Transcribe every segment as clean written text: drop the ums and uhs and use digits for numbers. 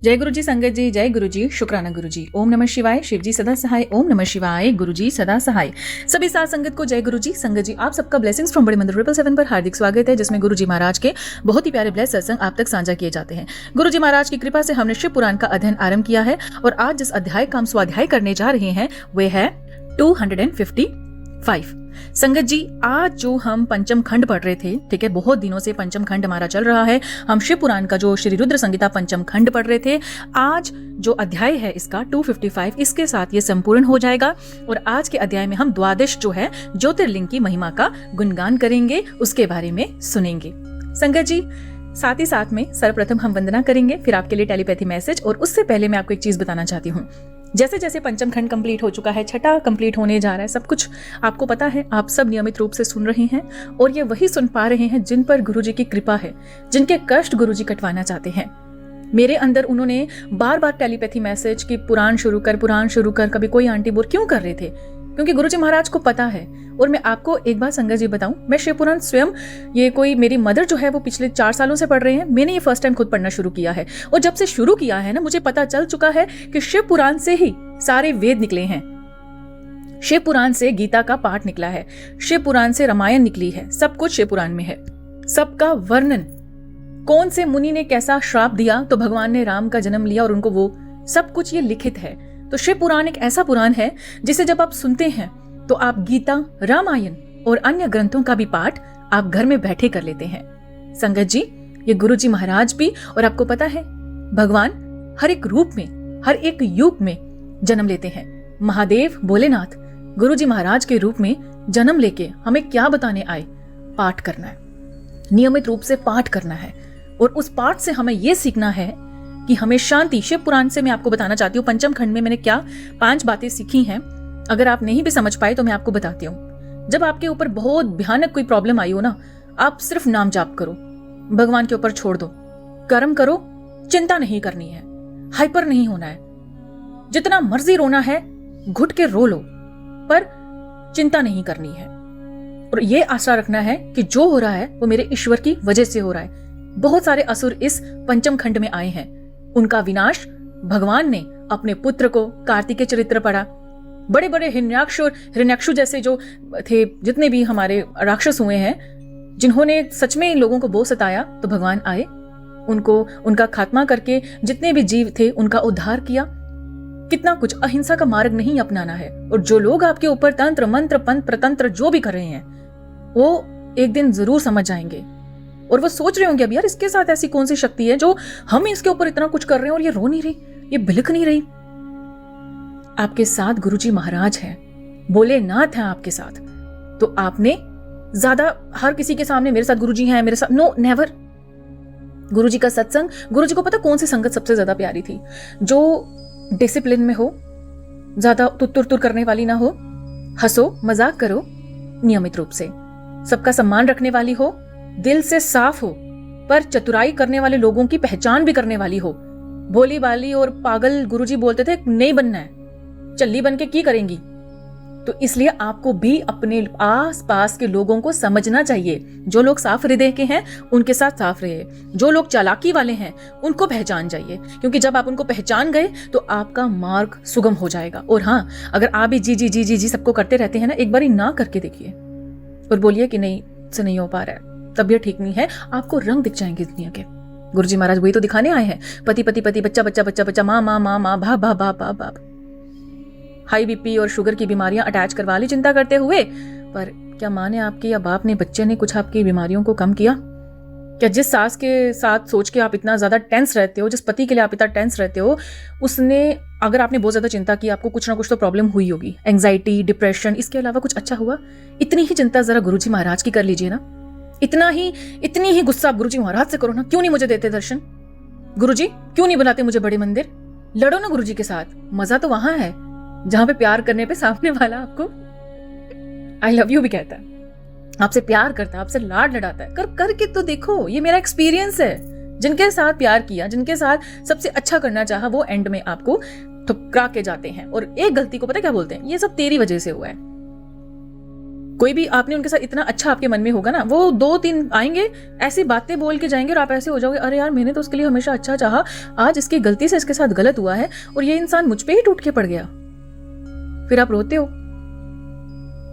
जय गुरु जी संगत जी, जय गुरु जी, शुक्राना गुरु जी। ओम नमः शिवाय, शिव जी सदा सहाय। ओम नमः शिवाय, गुरु जी सदा सहाय। सभी साथ संगत को जय गुरु जी संगत जी। आप सबका ब्लेसिंग्स फ्रॉम बड़े मंदिर 777 पर हार्दिक स्वागत है, जिसमें गुरु जी महाराज के बहुत ही प्यारे ब्लेस सत्संग आप तक साझा किए जाते हैं। गुरु जी महाराज की कृपा से हमने शिव पुराण का अध्ययन आरंभ किया है और आज जिस अध्याय का हम स्वाध्याय करने जा रहे हैं वे है 255। संगत जी, आज जो हम पंचम खंड पढ़ रहे थे, ठीक है, बहुत दिनों से पंचम खंड हमारा चल रहा है। हम शिव पुराण का जो श्री रुद्र संगीता पंचम खंड पढ़ रहे थे। आज जो अध्याय है इसका 255, इसके साथ ये संपूर्ण हो जाएगा और आज के अध्याय में हम द्वादश जो है ज्योतिर्लिंग की महिमा का गुणगान करेंगे, उसके बारे में सुनेंगे। संगत जी, साथ ही साथ में सर्वप्रथम हम वंदना करेंगे, फिर आपके लिए टेलीपैथी मैसेज। और उससे पहले मैं आपको एक चीज बताना चाहती हूँ। जैसे जैसे पंचम खंड कंप्लीट हो चुका है, छठा कंप्लीट होने जा रहा है, सब कुछ आपको पता है, आप सब नियमित रूप से सुन रहे हैं और ये वही सुन पा रहे हैं जिन पर गुरुजी की कृपा है, जिनके कष्ट गुरुजी कटवाना चाहते हैं। मेरे अंदर उन्होंने बार बार टेलीपैथी मैसेज कि पुराण शुरू कर, कभी कोई आंटी बोर क्यों कर रहे थे, क्योंकि गुरुजी महाराज को पता है। और मैं आपको एक बात संगत जी बताऊं, मैं शिव पुराण स्वयं, ये कोई मेरी मदर जो है वो पिछले 4 सालों से पढ़ रहे हैं, मैंने ये फर्स्ट टाइम खुद पढ़ना शुरू किया है। और जब से शुरू किया है ना, मुझे पता चल चुका है कि शिव पुराण से ही सारे वेद निकले हैं। शिव पुराण से गीता का पाठ निकला है, शिव पुराण से रामायण निकली है, सब कुछ शिव पुराण में है। सबका वर्णन, कौन से मुनि ने कैसा श्राप दिया तो भगवान ने राम का जन्म लिया और उनको वो सब कुछ ये लिखित है। तो शिव पुराण एक ऐसा पुराण है जिसे जब आप सुनते हैं तो आप गीता, रामायण और अन्य ग्रंथों का भी पाठ आप घर में बैठे कर लेते हैं। संगत जी, ये गुरु जी महाराज भी, और आपको पता है भगवान हर एक रूप में, हर एक युग में जन्म लेते हैं। महादेव भोलेनाथ गुरु जी महाराज के रूप में जन्म लेके हमें क्या बताने आए? पाठ करना है, नियमित रूप से पाठ करना है। और उस पाठ से हमें यह सीखना है कि हमें शांति। शिव पुराण से मैं आपको बताना चाहती हूँ, पंचम खंड में मैंने क्या 5 बातें सीखी हैं। अगर आप नहीं भी समझ पाए तो मैं आपको बताती हूँ। जब आपके ऊपर बहुत भयानक कोई प्रॉब्लम आई हो ना, आप सिर्फ नाम जाप करो, भगवान के ऊपर छोड़ दो, कर्म करो, चिंता नहीं करनी है, हाइपर नहीं होना है, जितना मर्जी रोना है घुट के रो लो, पर चिंता नहीं करनी है। और ये आशा रखना है कि जो हो रहा है वो मेरे ईश्वर की वजह से हो रहा है। बहुत सारे असुर इस पंचम खंड में आए हैं, उनका विनाश भगवान ने अपने पुत्र को, कार्तिक के चरित्र पढ़ा। बड़े बड़े हिरण्याक्षु जैसे जो थे, जितने भी हमारे राक्षस हुए हैं, जिन्होंने सच में लोगों को बहुत सताया, तो भगवान आए, उनको उनका खात्मा करके जितने भी जीव थे उनका उद्धार किया। कितना कुछ, अहिंसा का मार्ग नहीं अपनाना है। और जो लोग आपके ऊपर तंत्र मंत्र पंथ प्रतंत्र जो भी कर रहे हैं, वो एक दिन जरूर समझ जाएंगे और वो सोच रहे होंगे अब यार इसके साथ ऐसी कौन सी शक्ति है जो हम इसके ऊपर इतना कुछ कर रहे हैं और ये रो नहीं रही, ये बिलख नहीं रही। आपके साथ गुरुजी महाराज हैं, भोलेनाथ हैं आपके साथ। तो आपने ज्यादा हर किसी के सामने मेरे साथ गुरुजी हैं, मेरे साथ, नो नेवर। गुरुजी का सत्संग, गुरुजी को पता कौन सी संगत सबसे ज्यादा प्यारी थी? जो डिसिप्लिन में हो, ज्यादा तुर करने वाली ना हो, हंसो मजाक करो नियमित रूप से, सबका सम्मान रखने वाली हो, दिल से साफ हो, पर चतुराई करने वाले लोगों की पहचान भी करने वाली हो। भोली बाली और पागल गुरुजी बोलते थे नहीं बनना है, चल्ली बन के की करेंगी। तो इसलिए आपको भी अपने आस पास के लोगों को समझना चाहिए। जो लोग साफ हृदय के हैं उनके साथ साफ रहिए, जो लोग चालाकी वाले हैं उनको पहचान जाइए, क्योंकि जब आप उनको पहचान गए तो आपका मार्ग सुगम हो जाएगा। और हाँ, अगर आप भी जी सबको करते रहते हैं ना, एक बारी ना करके देखिए और बोलिए कि नहीं से नहीं हो पा रहा है, तबीयत ठीक नहीं है, आपको रंग दिख जाएंगे दुनिया के। गुरुजी महाराज वही तो दिखाने आए हैं, पति पति पति, बच्चा बच्चा बच्चा बच्चा, माँ माँ माँ माँ, बाप बाप बाप बाप बाप। हाई बीपी और शुगर की बीमारियां अटैच करवा ली चिंता करते हुए, पर क्या माँ ने आपकी या बाप ने, बच्चे ने कुछ आपकी बीमारियों को कम किया? क्या जिस सास के साथ सोच के आप इतना ज्यादा टेंस रहते हो, जिस पति के लिए आप इतना टेंस रहते हो, उसने, अगर आपने बहुत ज्यादा चिंता की, आपको कुछ ना कुछ तो प्रॉब्लम हुई होगी, एंजाइटी, डिप्रेशन, इसके अलावा कुछ अच्छा हुआ? इतनी ही चिंता जरा गुरुजी महाराज की कर लीजिए ना, इतनी ही गुस्सा गुरुजी महाराज से करो ना। क्यों नहीं मुझे देते दर्शन गुरुजी, क्यों नहीं बनाते मुझे बड़े मंदिर? लड़ो ना गुरुजी के साथ, मजा तो वहां है जहां पे प्यार करने पे सामने वाला आपको आई लव यू भी कहता है, आपसे प्यार करता है, आपसे लाड लड़ाता है। करके तो देखो, ये मेरा एक्सपीरियंस है। जिनके साथ प्यार किया, जिनके साथ सबसे अच्छा करना चाहा, वो एंड में आपको ठुकरा के जाते हैं और एक गलती को पता क्या बोलते हैं, ये सब तेरी वजह से हुआ है। कोई भी आपने उनके साथ इतना अच्छा आपके मन में होगा ना, वो 2-3 आएंगे, ऐसी बातें बोल के जाएंगे और आप ऐसे हो जाओगे, अरे यार मैंने तो उसके लिए हमेशा अच्छा चाहा, आज इसकी गलती से इसके साथ गलत हुआ है और ये इंसान मुझ पे ही टूट के पड़ गया। फिर आप रोते हो।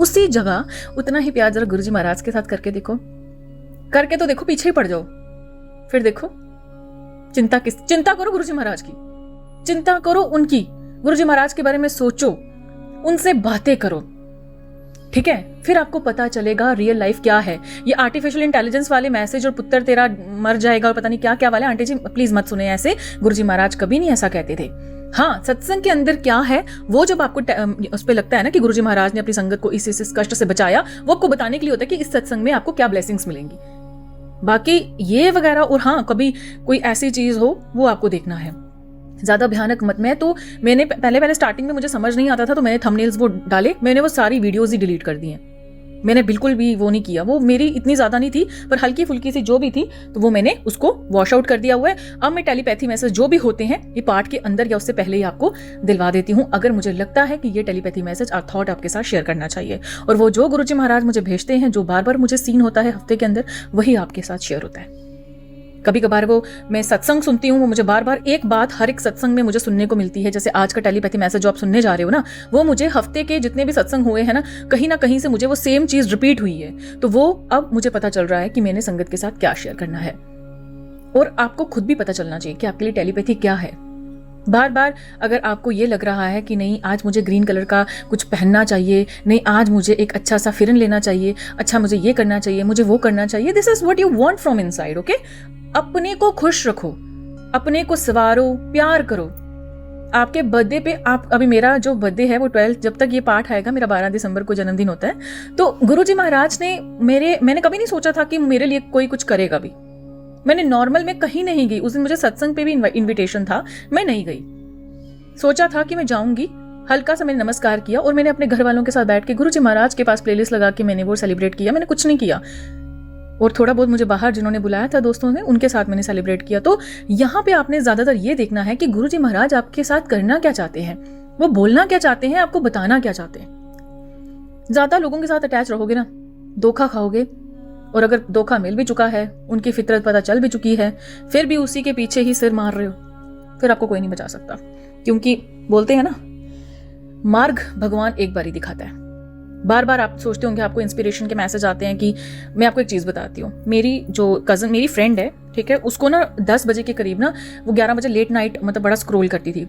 उसी जगह उतना ही प्यार जरा गुरुजी महाराज के साथ करके तो देखो, पीछे ही पड़ जाओ। फिर देखो चिंता करो गुरुजी महाराज की, चिंता करो उनकी, गुरुजी महाराज के बारे में सोचो, उनसे बातें करो, ठीक है। फिर आपको पता चलेगा रियल लाइफ क्या है। ये आर्टिफिशियल इंटेलिजेंस वाले मैसेज और पुत्र तेरा मर जाएगा और पता नहीं क्या क्या वाले, आंटी जी प्लीज मत सुने ऐसे, गुरुजी महाराज कभी नहीं ऐसा कहते थे। हाँ, सत्संग के अंदर क्या है वो जब आपको उस पर लगता है ना कि गुरुजी महाराज ने अपनी संगत को इस कष्ट से बचाया, वो आपको बताने के लिए होता है कि इस सत्संग में आपको क्या ब्लेसिंग्स मिलेंगी। बाकी ये वगैरह, और हाँ कभी कोई ऐसी चीज हो वो आपको देखना है, ज्यादा भयानक मत। मैंने पहले स्टार्टिंग में मुझे समझ नहीं आता था तो मैंने थंबनेल्स वो डाले, मैंने वो सारी वीडियोस ही डिलीट कर दी हैं। मैंने बिल्कुल भी वो नहीं किया, वो मेरी इतनी ज्यादा नहीं थी पर हल्की फुल्की सी जो भी थी तो वो मैंने उसको वॉश आउट कर दिया हुआ है। अब मैं टेलीपैथी मैसेज जो भी होते हैं ये पार्ट के अंदर या उससे पहले ही आपको दिलवा देती हूँ, अगर मुझे लगता है कि ये टेलीपैथी मैसेज और थॉट आपके साथ शेयर करना चाहिए। और वो जो गुरुजी महाराज मुझे भेजते हैं, जो बार बार मुझे सीन होता है हफ्ते के अंदर, वही आपके साथ शेयर होता है। कभी कभार वो मैं सत्संग सुनती हूँ, वो मुझे बार बार एक बात हर एक सत्संग में मुझे सुनने को मिलती है। जैसे आज का टेलीपैथी मैसेज जो आप सुनने जा रहे हो ना, वो मुझे हफ्ते के जितने भी सत्संग हुए हैं ना कहीं से मुझे वो सेम चीज रिपीट हुई है। तो वो अब मुझे पता चल रहा है कि मैंने संगत के साथ क्या शेयर करना है। और आपको खुद भी पता चलना चाहिए कि आपके लिए टेलीपैथी क्या है। बार बार अगर आपको ये लग रहा है कि नहीं आज मुझे ग्रीन कलर का कुछ पहनना चाहिए, नहीं आज मुझे एक अच्छा सा फिरन लेना चाहिए, अच्छा मुझे ये करना चाहिए, मुझे वो करना चाहिए, this is what you want from inside, okay. अपने को खुश रखो, अपने को सवारो, प्यार करो। आपके बर्थडे पे आप, अभी मेरा जो बर्थडे है वो 12, जब तक ये पाठ आएगा मेरा 12 दिसंबर को जन्मदिन होता है, तो गुरुजी महाराज ने मैंने कभी नहीं सोचा था कि मेरे लिए कोई कुछ करेगा भी। मैंने नॉर्मल में कहीं नहीं गई उस दिन, मुझे सत्संग पे भी इनविटेशन था, मैं नहीं गई। सोचा था कि मैं जाऊंगी, हल्का सा मैंने नमस्कार किया और मैंने अपने घर वालों के साथ बैठ के गुरुजी महाराज के पास प्लेलिस्ट लगा के मैंने वो सेलिब्रेट किया। मैंने कुछ नहीं किया और थोड़ा बहुत मुझे बाहर जिन्होंने बुलाया था दोस्तों ने, उनके साथ मैंने सेलिब्रेट किया। तो यहाँ पे आपने ज्यादातर ये देखना है कि गुरुजी महाराज आपके साथ करना क्या चाहते हैं, वो बोलना क्या चाहते हैं, आपको बताना क्या चाहते हैं। ज्यादा लोगों के साथ अटैच रहोगे ना, धोखा खाओगे। और अगर धोखा मिल भी चुका है, उनकी फितरत पता चल भी चुकी है, फिर भी उसी के पीछे ही सिर मार रहे हो, फिर आपको कोई नहीं बचा सकता। क्योंकि बोलते हैं ना, मार्ग भगवान एक बार ही दिखाता है। बार बार आप सोचते होंगे आपको इंस्पिरेशन के मैसेज आते हैं कि मैं आपको एक चीज़ बताती हूँ। मेरी जो कज़न, मेरी फ्रेंड है, ठीक है, उसको ना 10 बजे के करीब ना, वो 11 बजे लेट नाइट मतलब बड़ा स्क्रॉल करती थी,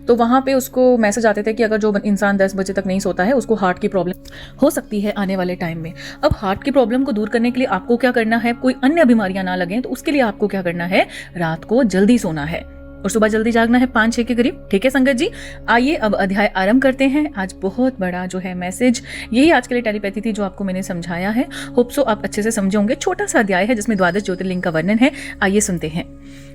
तो वहाँ पे उसको मैसेज आते थे कि अगर जो इंसान 10 बजे तक नहीं सोता है उसको हार्ट की प्रॉब्लम हो सकती है आने वाले टाइम में। अब हार्ट की प्रॉब्लम को दूर करने के लिए आपको क्या करना है, कोई अन्य बीमारियां ना लगें, तो उसके लिए आपको क्या करना है, रात को जल्दी सोना है और सुबह जल्दी जागना है 5-6 के करीब, ठीक है संगत जी। आइए अब अध्याय आरंभ करते हैं। आज बहुत बड़ा जो है मैसेज, यही आज के लिए टेलीपैथी थी जो आपको मैंने समझाया है। होप सो आप अच्छे से समझे होंगे। छोटा सा अध्याय है जिसमें 12 ज्योतिर्लिंग का वर्णन है। आइए सुनते हैं।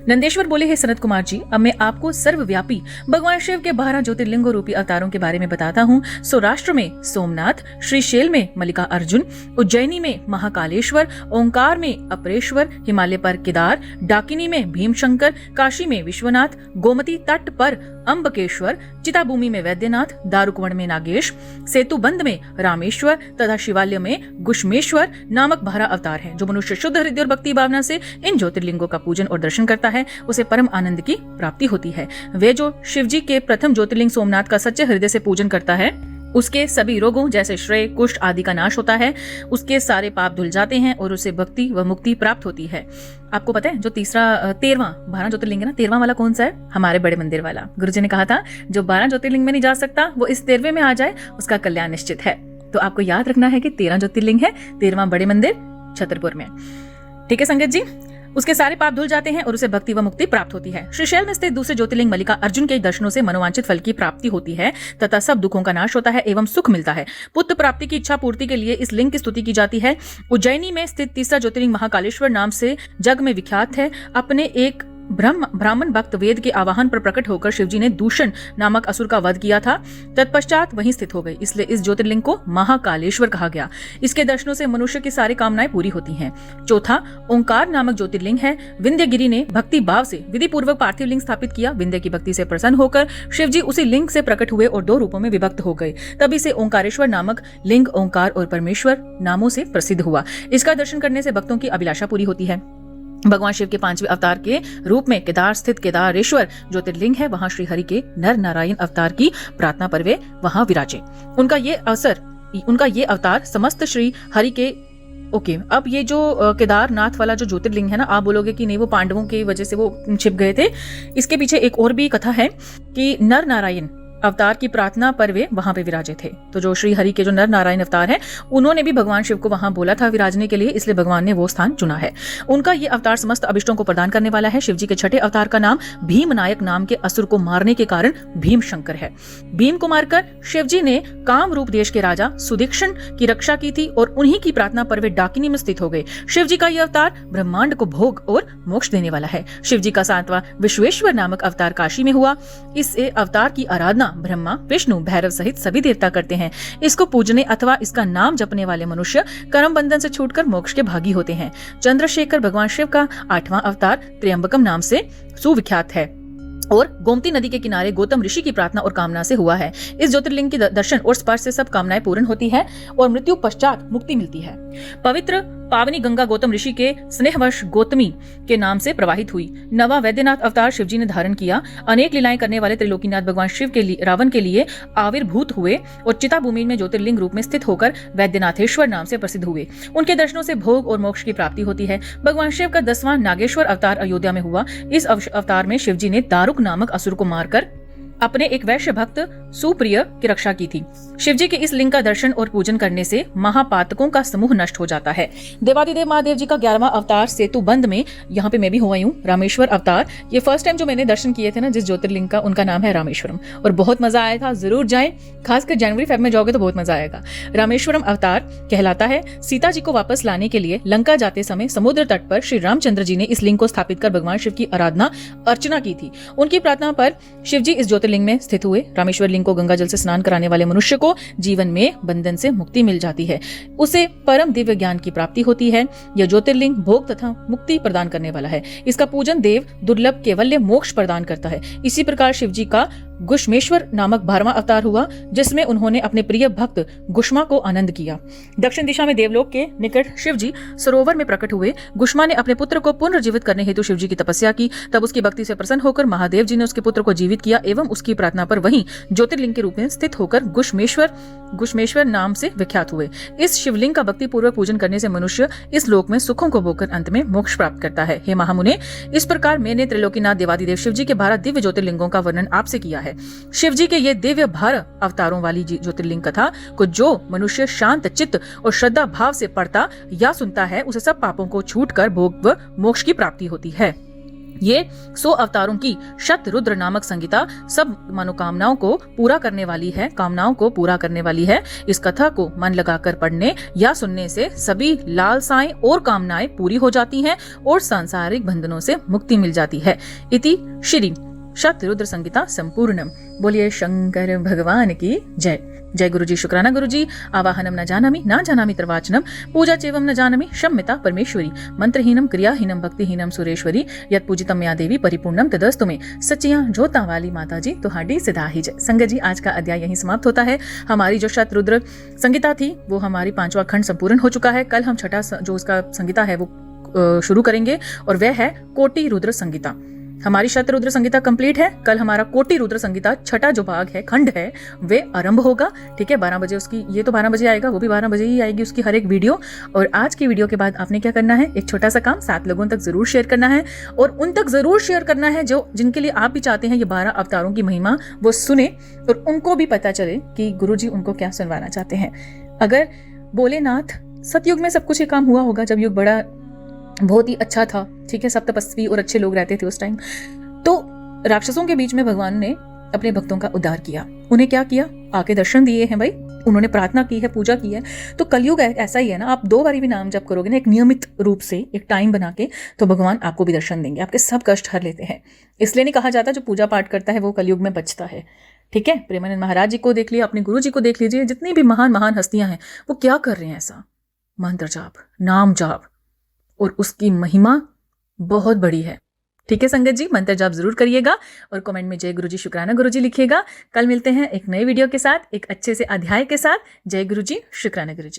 नंदेश्वर बोले, हे सनत कुमार जी, अब मैं आपको सर्वव्यापी भगवान शिव के 12 ज्योतिर्लिंगों रूपी अवतारों के बारे में बताता हूँ। सौराष्ट्र में सोमनाथ, श्रीशैल में मल्लिका अर्जुन, उज्जैनी में महाकालेश्वर, ओंकार में अपरेश्वर, हिमालय पर केदार, डाकिनी में भीमशंकर, काशी में विश्वनाथ, गोमती तट पर अम्बकेश्वर, चिताभूमि में वैद्यनाथ, दारुकवण में नागेश, सेतुबंध में रामेश्वर तथा शिवालय में गुष्मेश्वर नामक 12 अवतार हैं। जो मनुष्य शुद्ध हृदय और भक्ति भावना से इन ज्योतिर्लिंगों का पूजन और दर्शन करता है उसे परम आनंद की प्राप्ति होती है। वे जो शिवजी के प्रथम ज्योतिर्लिंग सोमनाथ का सच्चे हृदय से पूजन करता है उसके सभी रोगों जैसे श्रेय, कुष्ठ आदि का नाश होता है, उसके सारे पाप धुल जाते हैं और उसे भक्ति व मुक्ति प्राप्त होती है। आपको पता है जो 13वां 12 ज्योतिर्लिंग है ना, 13वां वाला कौन सा है? हमारे बड़े मंदिर वाला। गुरुजी ने कहा था जो 12 ज्योतिर्लिंग में नहीं जा सकता वो इस 13वें में आ जाए, उसका कल्याण निश्चित है। तो आपको याद रखना है कि 13 ज्योतिर्लिंग है, 13वां बड़े मंदिर छतरपुर में, ठीक है संगत जी। उसके सारे पाप धुल जाते हैं और उसे भक्ति व मुक्ति प्राप्त होती है। श्रीशैल में स्थित दूसरे ज्योतिर्लिंग मल्लिका अर्जुन के दर्शनों से मनोवांछित फल की प्राप्ति होती है तथा सब दुखों का नाश होता है एवं सुख मिलता है। पुत्र प्राप्ति की इच्छा पूर्ति के लिए इस लिंग की स्तुति की जाती है। उज्जैनी में स्थित तीसरा ज्योतिर्लिंग महाकालेश्वर नाम से जग में विख्यात है। अपने एक ब्राह्मण भक्त वेद के आवाहन पर प्रकट होकर शिवजी ने दूषण नामक असुर का वध किया था। तत्पश्चात वहीं स्थित हो गई, इसलिए इस ज्योतिर्लिंग को महाकालेश्वर कहा गया। इसके दर्शनों से मनुष्य की सारी कामनाएं पूरी होती हैं। चौथा ओंकार नामक ज्योतिर्लिंग है। विंध्यगिरि ने भक्ति भाव से विधि पूर्वक पार्थिव लिंग स्थापित किया। विंध्य की भक्ति से प्रसन्न होकर शिवजी उसी लिंग से प्रकट हुए और 2 रूपों में विभक्त हो गए। तभी से ओंकारेश्वर नामक लिंग ओंकार और परमेश्वर नामों से प्रसिद्ध हुआ। इसका दर्शन करने से भक्तों की अभिलाषा पूरी होती है। भगवान शिव के 5वें अवतार के रूप में केदार स्थित केदारेश्वर ज्योतिर्लिंग है। वहां श्री हरि के नर नारायण अवतार की प्रार्थना पर वे वहां विराजे। उनका ये अवतार समस्त श्री हरि के अब ये जो केदारनाथ वाला जो ज्योतिर्लिंग है ना, आप बोलोगे कि नहीं वो पांडवों की वजह से वो छिप गए थे। इसके पीछे एक और भी कथा है कि नर नारायण अवतार की प्रार्थना पर वे वहां पे विराजे थे। तो जो श्री हरि के जो नर नारायण अवतार है, उन्होंने भी भगवान शिव को वहां बोला था विराजने के लिए, इसलिए भगवान ने वो स्थान चुना है। उनका ये अवतार समस्त अभिष्टों को प्रदान करने वाला है। शिवजी के 6ठे अवतार का नाम भीमनायक नाम के असुर को मारने के कारण भीम शंकर है। भीम को मारकर शिवजी ने काम रूप देश के राजा सुदीक्षण की रक्षा की थी और उन्हीं की प्रार्थना पर वे डाकिनी में स्थित हो गए। शिवजी का यह अवतार ब्रह्मांड को भोग और मोक्ष देने वाला है। शिवजी का 7वां विश्वेश्वर नामक अवतार काशी में हुआ। इस अवतार की आराधना ब्रह्मा, विष्णु, भैरव सहित सभी देवता करते हैं। इसको पूजने अथवा इसका नाम जपने वाले मनुष्य कर्म बंधन से छूटकर मोक्ष के भागी होते हैं। चंद्रशेखर भगवान शिव का 8वां अवतार त्र्यंबकम नाम से सुविख्यात है और गोमती नदी के किनारे गौतम ऋषि की प्रार्थना और कामना से हुआ है। इस ज्योतिर्लिंग के दर्शन और स्पर्श से सब कामनाएं पूर्ण होती है और मृत्यु पश्चात मुक्ति मिलती है। पवित्र पावनी गंगा गौतम ऋषि के स्नेहवश गौतमी के नाम से प्रवाहित हुई। 9वां वैद्यनाथ अवतार शिवजी ने धारण किया। अनेक लीलाएं करने वाले त्रिलोकीनाथ भगवान शिव के लिए रावण के लिए आविर्भूत हुए और चिता भूमि में ज्योतिर्लिंग रूप में स्थित होकर वैद्यनाथेश्वर नाम से प्रसिद्ध हुए। उनके दर्शनों से भोग और मोक्ष की प्राप्ति होती है। भगवान शिव का 10वां नागेश्वर अवतार अयोध्या में हुआ। इस अवतार में शिवजी ने दारुक नामक असुर को मारकर अपने एक वैश्य भक्त सुप्रिय की रक्षा की थी। शिवजी के इस लिंग का दर्शन और पूजन करने से महापातकों का समूह नष्ट हो जाता है। देवादिदेव महादेव जी का 11वां अवतार सेतु बंद में, यहाँ पे मैं भी हुआ हूँ, रामेश्वर अवतार। ये फर्स्ट टाइम जो मैंने दर्शन किए थे ना जिस ज्योतिर्लिंग का, उनका नाम है रामेश्वरम और बहुत मजा आया था। जरूर जाएं, खासकर जनवरी फेब में जाओगे तो बहुत मजा आएगा। रामेश्वरम अवतार कहलाता है। सीता जी को वापस लाने के लिए लंका जाते समय समुद्र तट पर श्री रामचंद्र जी ने इस लिंग को स्थापित कर भगवान शिव की आराधना अर्चना की थी। उनकी प्रार्थना पर शिवजी इस लिंग में स्थित हुए। रामेश्वर लिंग को गंगा जल से स्नान कराने वाले मनुष्य को जीवन में बंधन से मुक्ति मिल जाती है। उसे परम दिव्य ज्ञान की प्राप्ति होती है। यह ज्योतिर्लिंग भोग तथा मुक्ति प्रदान करने वाला है। इसका पूजन देव दुर्लभ केवल्य मोक्ष प्रदान करता है। इसी प्रकार शिवजी का गुष्मेश्वर नामक 12वां अवतार हुआ, जिसमें उन्होंने अपने प्रिय भक्त गुष्मा को आनंद किया। दक्षिण दिशा में देवलोक के निकट शिवजी सरोवर में प्रकट हुए। गुष्मा ने अपने पुत्र को पुनर्जीवित करने हेतु शिवजी की तपस्या की। तब उसकी भक्ति से प्रसन्न होकर महादेव जी ने उसके पुत्र को जीवित किया एवं उसकी प्रार्थना पर वहीं ज्योतिर्लिंग के रूप में स्थित होकर गुष्मेश्वर नाम से विख्यात हुए। इस शिवलिंग का भक्ति पूर्वक पूजन करने से मनुष्य इस लोक में सुखों को भोगकर अंत में मोक्ष प्राप्त करता है। हे महामुने, इस प्रकार मैंने त्रिलोकीनाथ देवादिदेव शिवजी के 12 दिव्य ज्योतिर्लिंगों का वर्णन आपसे किया है। शिवजी के ये दिव्य 12 अवतारों वाली ज्योतिर्लिंग कथा को जो मनुष्य शांत चित्त और श्रद्धा भाव से पढ़ता या सुनता है, उसे सब पापों को छूटकर भोग व मोक्ष की प्राप्ति होती है। ये 100 अवतारों की शतरुद्र नामक संगीता सब मनोकामनाओं को पूरा करने वाली है, कामनाओं को पूरा करने वाली है। इस कथा को मन लगाकर पढ़ने या सुनने से सभी लालसाएं और कामनाएं पूरी हो जाती हैं और सांसारिक बंधनों से मुक्ति मिल जाती है। इति श्री शतरुद्र संगीता संपूर्णम। बोलिए शंकर भगवान की जय। जय गुरुजी। शुक्राना गुरुजी। आवाहनम न जानामि न जानामि तर्वाचनम, पूजा चेवम न जानामि शम्यता परमेश्वरी, मंत्रहीनम क्रियाहीनम भक्तिहीनम सुरेश्वरी, यत पूजितम या देवी परिपूर्णम तदस्तु में। सच्चियां जोता वाली माता जी तुहाडी सिधा ही जय। संगत जी, आज का अध्याय यहीं समाप्त होता है। हमारी जो शतरुद्र संगीता थी वो हमारी 5वां खंड संपूर्ण हो चुका है। कल हम 6ठा जो उसका संगीता है वो शुरू करेंगे और वह है कोटि रुद्र संगीता। हमारी शतरुद्र संगीता कंप्लीट है। कल हमारा कोटि रुद्र संगीता 6ठा जो भाग है, खंड है, वे आरंभ होगा। ठीक है, 12 बजे उसकी, ये तो 12 बजे आएगा, वो भी 12 बजे ही आएगी उसकी हर एक वीडियो। और आज की वीडियो के बाद आपने क्या करना है, एक छोटा सा काम 7 लोगों तक जरूर शेयर करना है और उन तक जरूर शेयर करना है जिनके लिए आप भी चाहते हैं ये 12 अवतारों की महिमा वो सुने और उनको भी पता चले कि गुरुजी उनको क्या सुनवाना चाहते हैं। अगर भोलेनाथ, सतयुग में सब कुछ ये काम हुआ होगा जब युग बड़ा बहुत ही अच्छा था। ठीक है, सब तपस्वी और अच्छे लोग रहते थे उस टाइम। तो राक्षसों के बीच में भगवान ने अपने भक्तों का उद्धार किया। उन्हें क्या किया, आके दर्शन दिए हैं भाई, उन्होंने प्रार्थना की है, पूजा की है। तो कलयुग ऐसा ही है ना, आप 2 बारी भी नाम जप करोगे ना एक नियमित रूप से, एक टाइम बना के, तो भगवान आपको भी दर्शन देंगे, आपके सब कष्ट हर लेते हैं। इसलिए नहीं कहा जाता जो पूजा पाठ करता है वो कलयुग में बचता है। ठीक है, प्रेमानंद महाराज जी को देख लिया, अपने गुरु जी को देख लीजिए, जितनी भी महान महान हस्तियां हैं वो क्या कर रहे हैं ऐसा, मंत्र जाप, नाम जाप, और उसकी महिमा बहुत बड़ी है। ठीक है संगत जी, मंत्र जाप जरूर करिएगा और कमेंट में जय गुरु जी, शुक्राना गुरु जी लिखिएगा। कल मिलते हैं एक नए वीडियो के साथ, एक अच्छे से अध्याय के साथ। जय गुरु जी, शुक्राना गुरु जी।